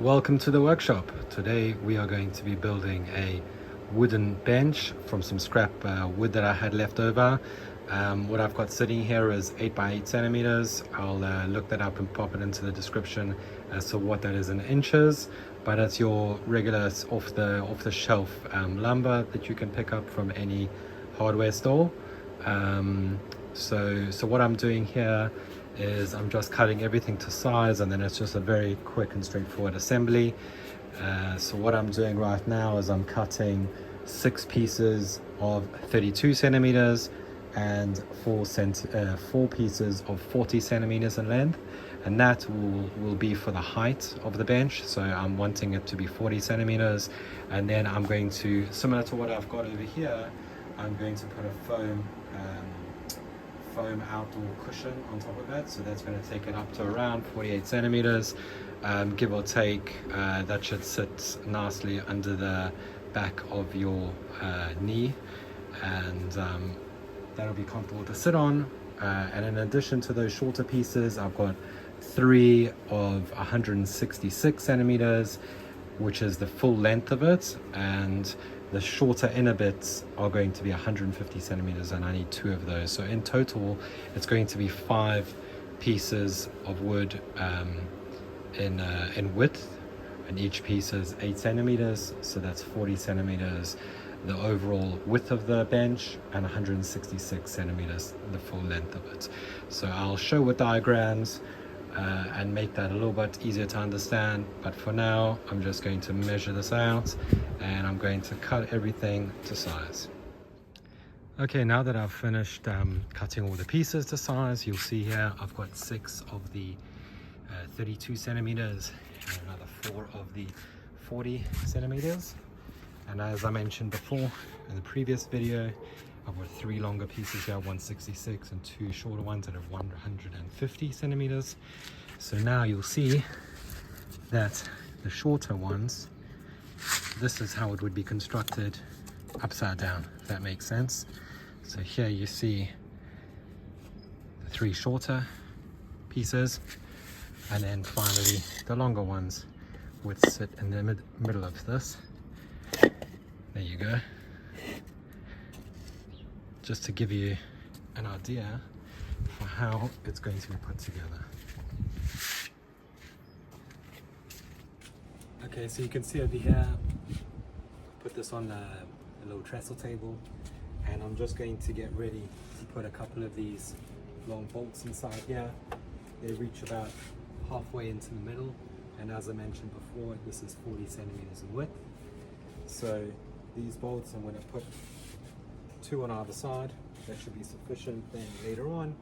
Welcome to the workshop. Today we are going to be building a wooden bench from some scrap wood that I had left over. What I've got sitting here is 8 by 8 centimeters. I'll look that up and pop it into the description as to what that is in inches, but it's your regular off the shelf lumber that you can pick up from any hardware store. So what I'm doing here is I'm just cutting everything to size, and then it's just a very quick and straightforward assembly. So what I'm doing right now is I'm cutting 6 pieces of 32 centimeters and 4 pieces of 40 centimeters in length, and that will be for the height of the bench. So I'm wanting it to be 40 centimeters, and then I'm going to, similar to what I've got over here, I'm going to put a foam outdoor cushion on top of it. So that's going to take it up to around 48 centimeters, give or take. That should sit nicely under the back of your knee, and that'll be comfortable to sit on. And in addition to those shorter pieces, I've got 3 of 166 centimeters, which is the full length of it, and the shorter inner bits are going to be 150 centimeters, and I need 2 of those. So in total, it's going to be 5 pieces of wood in width, and each piece is 8 centimeters. So that's 40 centimeters, the overall width of the bench, and 166 centimeters, the full length of it. So I'll show with diagrams and make that a little bit easier to understand, but for now I'm just going to measure this out and I'm going to cut everything to size. Okay, now that I've finished cutting all the pieces to size, you'll see here I've got 6 of the 32 centimeters and another 4 of the 40 centimeters. And as I mentioned before in the previous video, I've got 3 longer pieces here, 166, and 2 shorter ones that are 150 centimeters. So now you'll see that the shorter ones, this is how it would be constructed upside down, if that makes sense. So here you see the 3 shorter pieces, and then finally the longer ones would sit in the middle of this. There you go. Just to give you an idea for how it's going to be put together. Okay, so you can see over here, put this on a little trestle table, and I'm just going to get ready to put a couple of these long bolts inside here. They reach about halfway into the middle, and as I mentioned before, this is 40 centimeters in width. So these bolts, I'm going to put 2 on either side. That should be sufficient. Then later on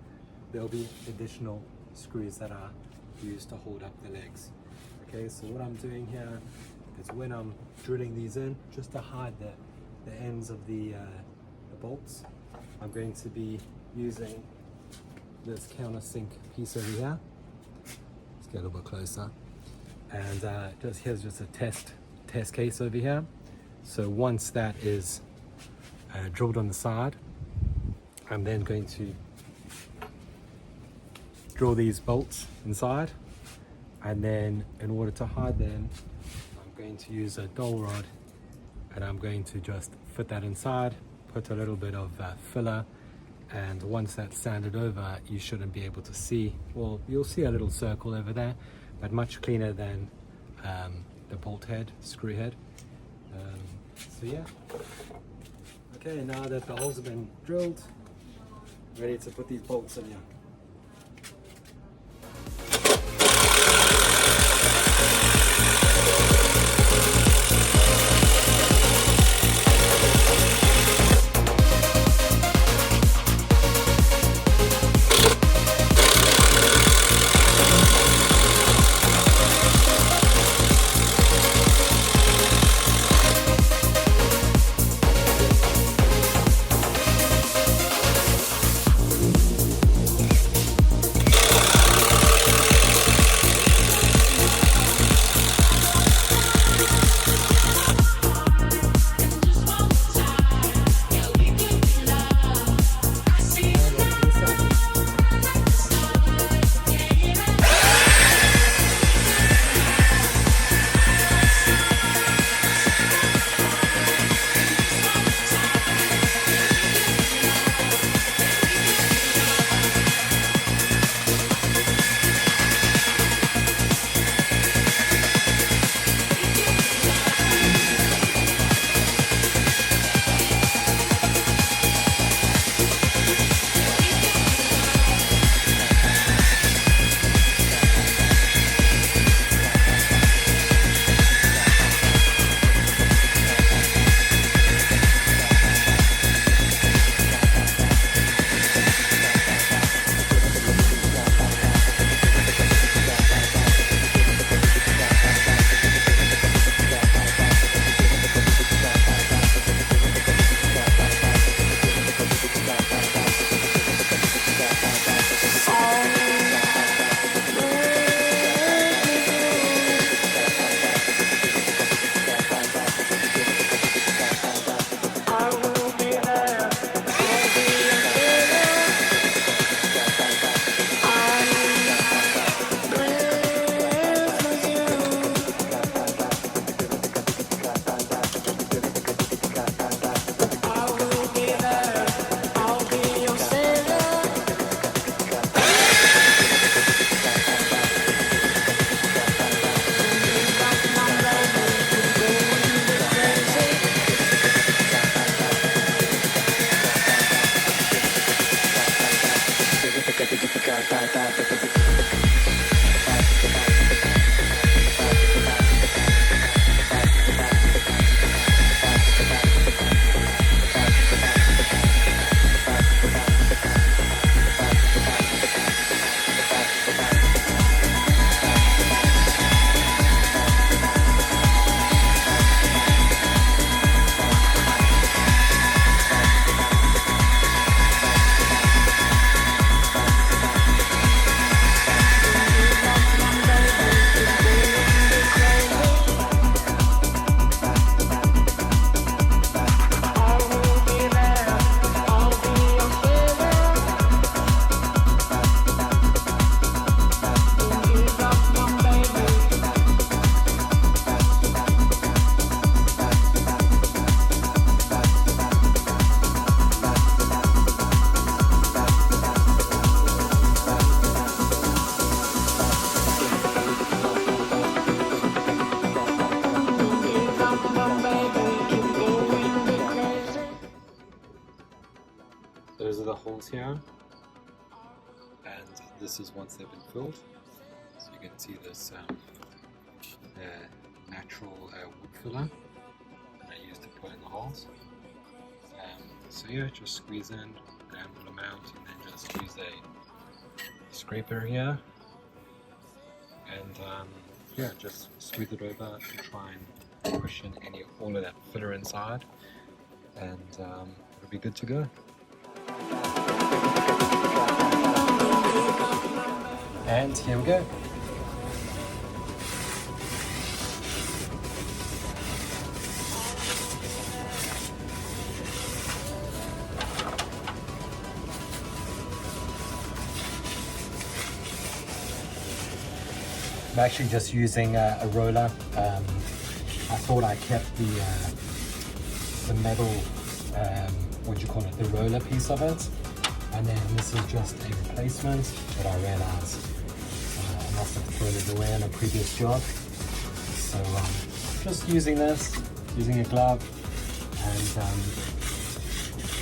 there'll be additional screws that are used to hold up the legs. Okay, so what I'm doing here is when I'm drilling these in, just to hide the ends of the bolts, I'm going to be using this countersink piece over here. Let's get a little bit closer, and here's just a test case over here. So once that is drilled on the side, I'm then going to drill these bolts inside, and then in order to hide them, I'm going to use a dowel rod, and I'm going to just fit that inside, put a little bit of filler, and once that's sanded over, you shouldn't be able to see, well, you'll see a little circle over there, but much cleaner than the bolt head, screw head. So yeah. Okay, now that the holes have been drilled, ready to put these bolts in here. Those are the holes here, and this is once they've been filled. So you can see this natural wood filler that I used to put in the holes. So yeah, just squeeze in an ample amount, and then just use a scraper here, and yeah, just squeeze it over and try and push in all of that filler inside, and it'll be good to go. And here we go. I'm actually just using a roller. I thought I kept the metal, what do you call it, the roller piece of it, and then this is just a replacement, but I realized I must have thrown it away on a previous job. So just using this, using a glove, and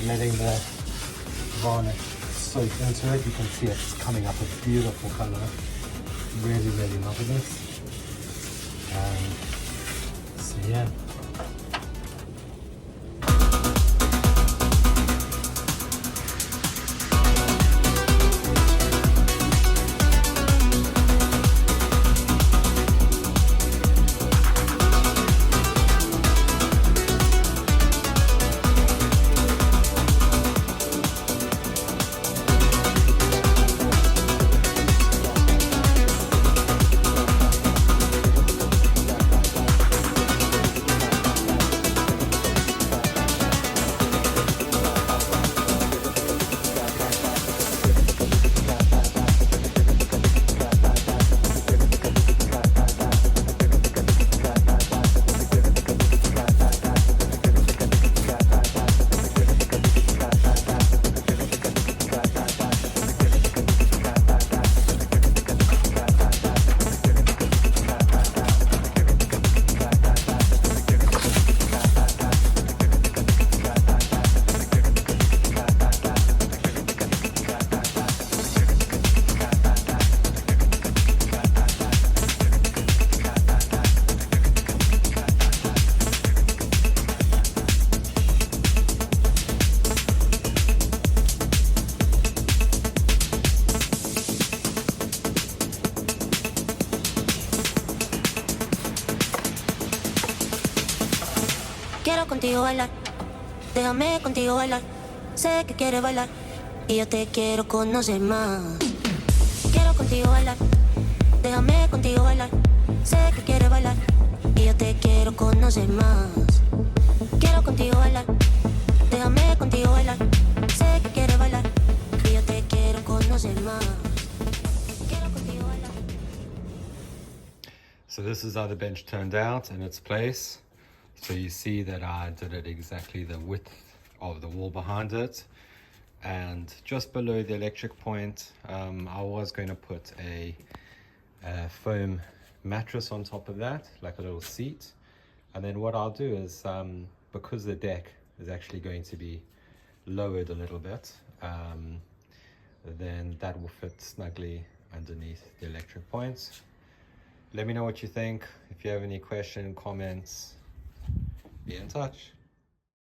letting the varnish soak into it. You can see it's coming up a beautiful color. Really, really loving this. So yeah. Quiero contigo bailar, déjame contigo bailar. Sé que quieres bailar y yo te quiero conocer más. Quiero contigo bailar, déjame contigo bailar. Sé que quieres bailar y yo te quiero conocer más. Quiero contigo bailar, déjame contigo bailar. Sé que quieres bailar y yo te quiero conocer más. Quiero contigo bailar. So this is how the bench turned out in its place. So you see that I did it exactly the width of the wall behind it, and just below the electric point I was going to put a foam mattress on top of that, like a little seat. And then what I'll do is, because the deck is actually going to be lowered a little bit, then that will fit snugly underneath the electric points. Let me know what you think. If you have any questions, comments, be in touch.